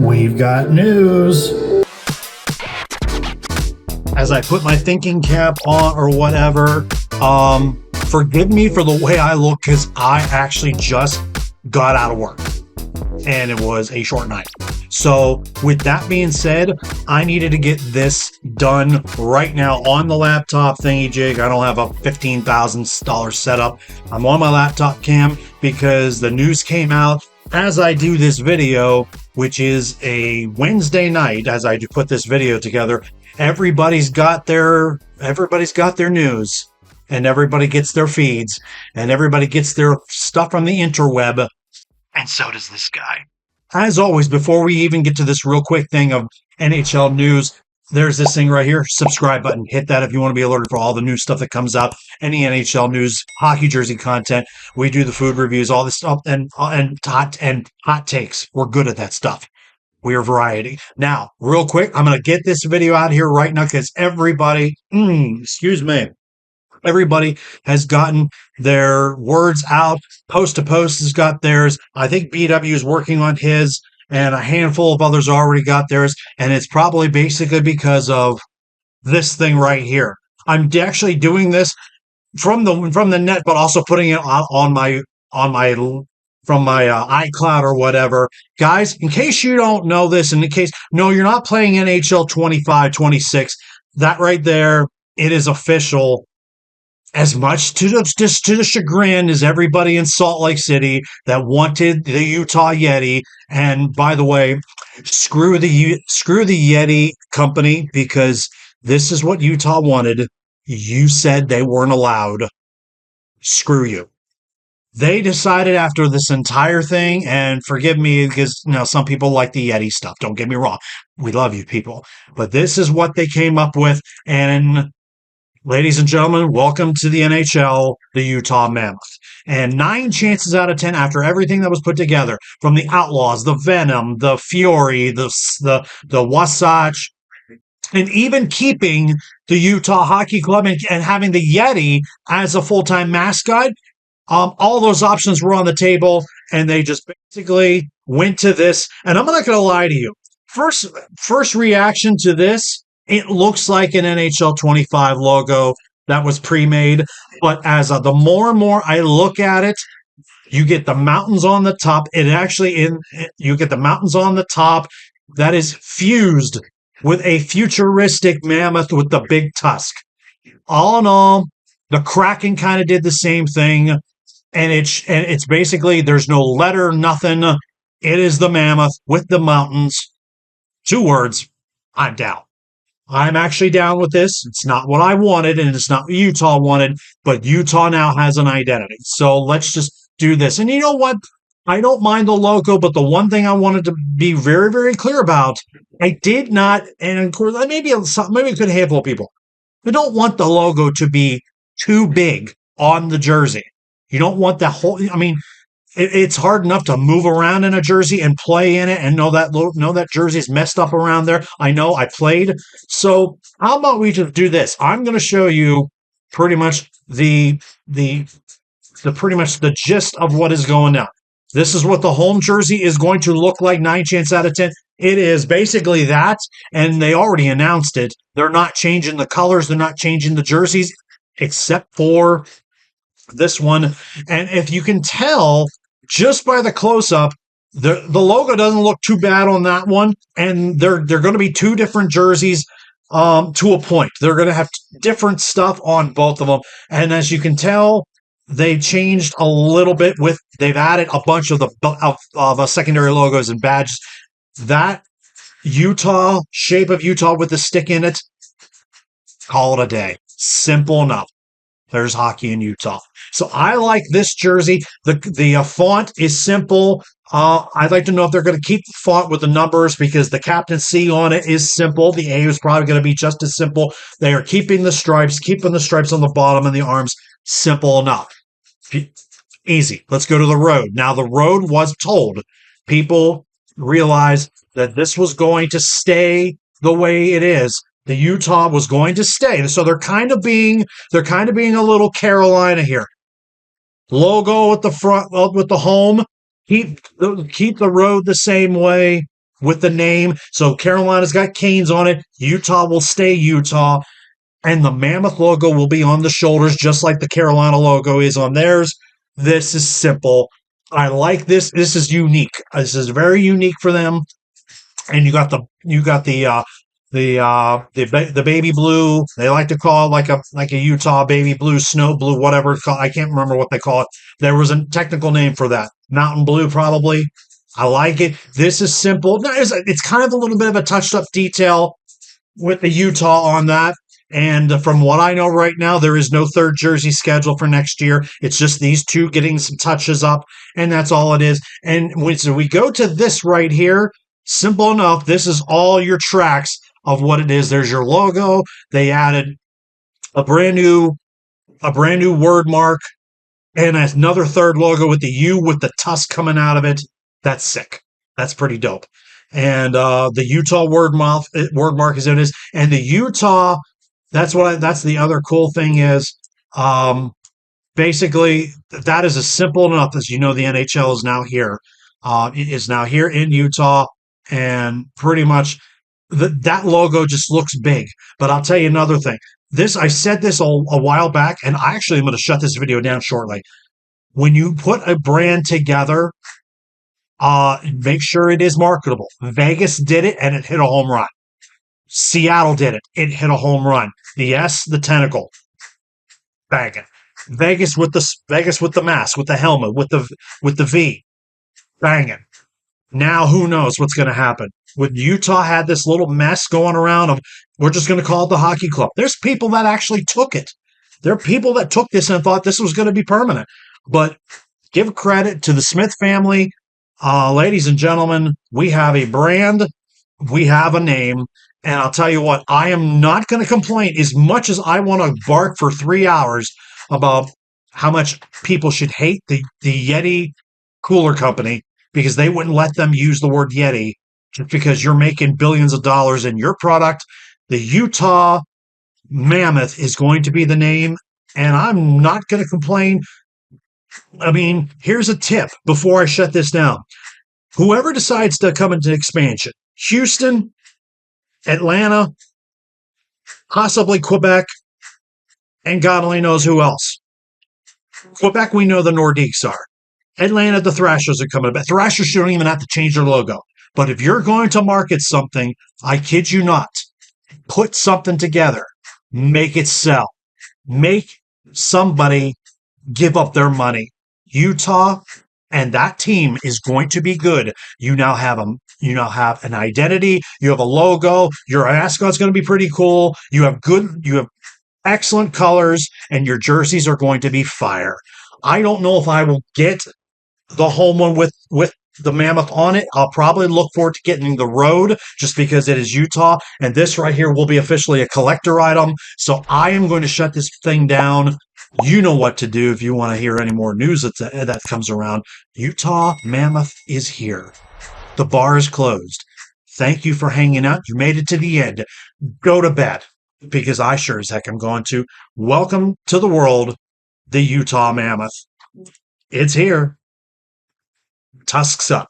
We've got news. As I put my thinking cap on or whatever, forgive me for the way I look because I actually just got out of work and it was a short night. So with that being said, I needed to get this done right now on the laptop thingy jig. I don't have a $15,000 setup. I'm on my laptop cam because the news came out as I do this video, which is a Wednesday night. As I put this video together, everybody's got their news, and everybody gets their feeds, and everybody gets their stuff from the interweb, and so does this guy. As always, before we even get to this real quick thing of NHL news, there's this thing right here, subscribe button. Hit that if you want to be alerted for all the new stuff that comes out, any NHL news, hockey jersey content. We do the food reviews, all this stuff, and hot takes. We're good at that stuff. We are variety. Now, real quick, I'm going to get this video out here right now because everybody, everybody has gotten their words out. Post to Post has got theirs. I think BW is working on his, and a handful of others already got theirs. And it's probably basically because of this thing right here. I'm actually doing this from the net, but also putting it on my from my iCloud or whatever. Guys, in case you don't know this, and in case, no, you're not playing NHL 25, 26, that right there, it is official. As much to the chagrin as everybody in Salt Lake City that wanted the Utah Yeti. And by the way, screw the Yeti company, because this is what Utah wanted. You said they weren't allowed. Screw you. They decided after this entire thing, and forgive me because some people like the Yeti stuff. Don't get me wrong. We love you people. But this is what they came up with. And ladies and gentlemen, welcome to the NHL, the Utah Mammoth. And 9 chances out of 10 after everything that was put together, from the Outlaws, the Venom, the Fury, the Wasatch, and even keeping the Utah Hockey Club and having the Yeti as a full-time mascot, all those options were on the table, and they just basically went to this. And I'm not going to lie to you. First reaction to this, it looks like an NHL 25 logo that was pre-made, but as the more and more I look at it, you get the mountains on the top. You get the mountains on the top that is fused with a futuristic mammoth with the big tusk. All in all, the Kraken kind of did the same thing, and it's basically, there's no letter, nothing. It is the mammoth with the mountains. 2 words. I'm down. I'm actually down with this. It's not what I wanted, and it's not what Utah wanted, but Utah now has an identity. So let's just do this. And you know what? I don't mind the logo, but the one thing I wanted to be very, very clear about, I did not, and of course, maybe it could a handful of people, I don't want the logo to be too big on the jersey. You don't want that whole, it's hard enough to move around in a jersey and play in it and know that jersey's messed up around there. I know, I played. So how about we just do this? I'm going to show you pretty much the gist of what is going on. This is what the home jersey is going to look like 9 chances out of 10. It is basically that, and they already announced it. They're not changing the colors. They're not changing the jerseys, except for this one. And if you can tell just by the close-up, the logo doesn't look too bad on that one, and they're going to be 2 different jerseys to a point. They're going to have different stuff on both of them, and as you can tell, they changed a little bit they've added a bunch of secondary logos and badges. That Utah shape of Utah with the stick in it, call it a day. Simple enough. There's hockey in Utah. So I like this jersey. The font is simple. I'd like to know if they're going to keep the font with the numbers, because the Captain C on it is simple. The A is probably going to be just as simple. They are keeping the stripes on the bottom and the arms. Simple enough. Easy. Let's go to the road. Now, the road was told. People realized that this was going to stay the way it is. The Utah was going to stay. So they're kind of being a little Carolina here. Logo at the front with the home. Keep the road the same way. with the name. So Carolina's got Canes on it. Utah will stay Utah. And the Mammoth logo will be on the shoulders, just like the Carolina logo is on theirs. This is simple. I like this. This is unique. This is very unique for them. And you got the baby blue. They like to call it like a Utah baby blue, snow blue, whatever it's called. I can't remember what they call it. There was a technical name for that. Mountain blue, probably. I like it. This is simple. It's kind of a little bit of a touched up detail with the Utah on that. And from what I know right now, there is no third jersey scheduled for next year. It's just these two getting some touches up, and that's all it is. And so we go to this right here, simple enough. This is all your tracks of what it is. There's your logo. They added a brand new word mark and another third logo with the U with the tusk coming out of it. That's sick. That's pretty dope. And the Utah word mark is in it. And the Utah, that's the other cool thing is, basically that is as simple enough as, the NHL is now here. It is now here in Utah, and pretty much that logo just looks big. But I'll tell you another thing. I said this a while back, and I actually am going to shut this video down shortly. When you put a brand together, make sure it is marketable. Vegas did it, and it hit a home run. Seattle did it. It hit a home run. The S, the tentacle, banging. Vegas with the mask, with the helmet, with the V, banging. Now who knows what's going to happen? With Utah had this little mess going around of, we're just going to call it the hockey club. There's people that actually took it. There are people that took this and thought this was going to be permanent. But give credit to the Smith family. Ladies and gentlemen, we have a brand. We have a name. And I'll tell you what, I am not going to complain as much as I want to bark for 3 hours about how much people should hate the Yeti cooler company because they wouldn't let them use the word Yeti just because you're making billions of dollars in your product. The Utah Mammoth is going to be the name, and I'm not going to complain. I mean, here's a tip before I shut this down. Whoever decides to come into expansion, Houston, Atlanta, possibly Quebec, and God only knows who else. Quebec, we know the Nordiques are. Atlanta, the Thrashers are coming back. Thrashers don't even have to change their logo. But if you're going to market something, I kid you not, put something together. Make it sell. Make somebody give up their money. Utah and that team is going to be good. You now have an identity. You have a logo. Your mascot's going to be pretty cool. You have excellent colors, and your jerseys are going to be fire. I don't know if I will get the home one with the Mammoth on it. I'll probably look forward to getting the road just because it is Utah, and this right here will be officially a collector item. So I am going to shut this thing down. You know what to do if you want to hear any more news that comes around. Utah Mammoth is here. The bar is closed. Thank you for hanging out. You made it to the end. Go to bed because I sure as heck am going to. Welcome to the world, the Utah Mammoth. It's here. Tusks up.